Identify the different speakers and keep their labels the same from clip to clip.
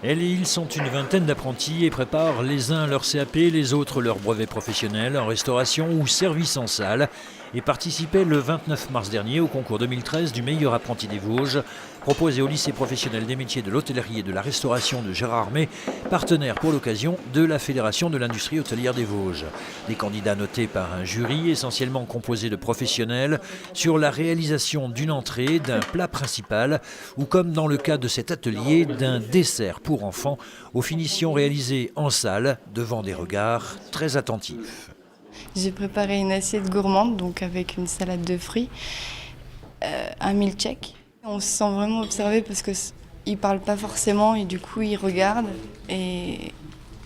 Speaker 1: Elles et ils sont une vingtaine d'apprentis et préparent les uns leur CAP, les autres leur brevet professionnel en restauration ou service en salle et participaient le 29 mars dernier au concours 2013 du meilleur apprenti des Vosges, proposé au lycée professionnel des métiers de l'hôtellerie et de la restauration de Gérardmer, partenaire pour l'occasion de la Fédération de l'industrie hôtelière des Vosges. Des candidats notés par un jury essentiellement composé de professionnels sur la réalisation d'une entrée, d'un plat principal ou comme dans le cas de cet atelier, d'un dessert pour enfants aux finitions réalisées en salle devant des regards très attentifs.
Speaker 2: J'ai préparé une assiette gourmande, donc avec une salade de fruits, un milkshake. On se sent vraiment observé parce qu'ils ne parlent pas forcément et du coup ils regardent et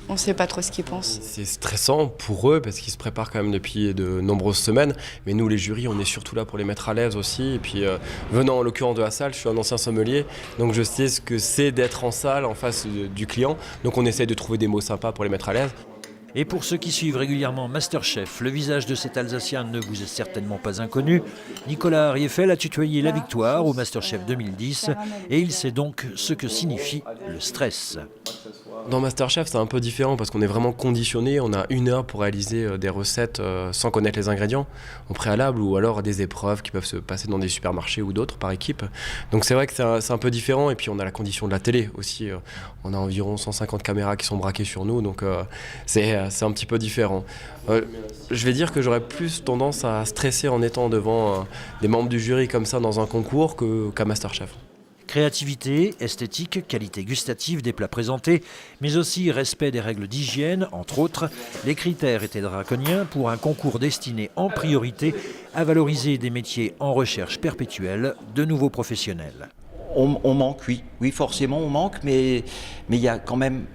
Speaker 2: on ne sait pas trop ce qu'ils pensent.
Speaker 3: C'est stressant pour eux parce qu'ils se préparent quand même depuis de nombreuses semaines. Mais nous, les jurys, on est surtout là pour les mettre à l'aise aussi. Et puis, venant en l'occurrence de la salle, je suis un ancien sommelier. Donc je sais ce que c'est d'être en salle en face du client. Donc on essaie de trouver des mots sympas pour les mettre à l'aise.
Speaker 1: Et pour ceux qui suivent régulièrement Masterchef, le visage de cet Alsacien ne vous est certainement pas inconnu. Nicolas Rieffel a tutoyé la victoire au Masterchef 2010 et il sait donc ce que signifie le stress.
Speaker 3: Dans Masterchef, c'est un peu différent parce qu'on est vraiment conditionné. On a 1 heure pour réaliser des recettes sans connaître les ingrédients au préalable ou alors des épreuves qui peuvent se passer dans des supermarchés ou d'autres par équipe. Donc c'est vrai que c'est un peu différent. Et puis on a la condition de la télé aussi. On a environ 150 caméras qui sont braquées sur nous. Donc c'est un petit peu différent. Je vais dire que j'aurais plus tendance à stresser en étant devant des membres du jury comme ça dans un concours qu'à Masterchef.
Speaker 1: Créativité, esthétique, qualité gustative des plats présentés, mais aussi respect des règles d'hygiène, entre autres. Les critères étaient draconiens pour un concours destiné en priorité à valoriser des métiers en recherche perpétuelle de nouveaux professionnels.
Speaker 4: On manque, oui, forcément on manque, mais il y a quand même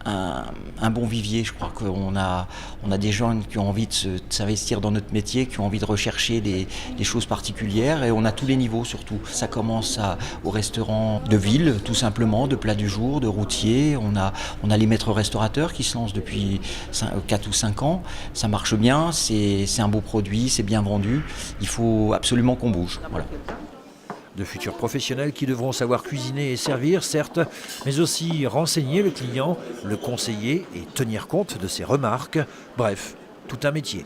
Speaker 4: un bon vivier. Je crois qu'on a des jeunes qui ont envie de s'investir dans notre métier, qui ont envie de rechercher des choses particulières et on a tous les niveaux surtout. Ça commence au restaurant de ville, tout simplement, de plats du jour, de routiers. On a les maîtres restaurateurs qui se lancent depuis 4 ou 5 ans. Ça marche bien, c'est un beau produit, c'est bien vendu. Il faut absolument qu'on bouge. Voilà.
Speaker 1: De futurs professionnels qui devront savoir cuisiner et servir, certes, mais aussi renseigner le client, le conseiller et tenir compte de ses remarques. Bref, tout un métier.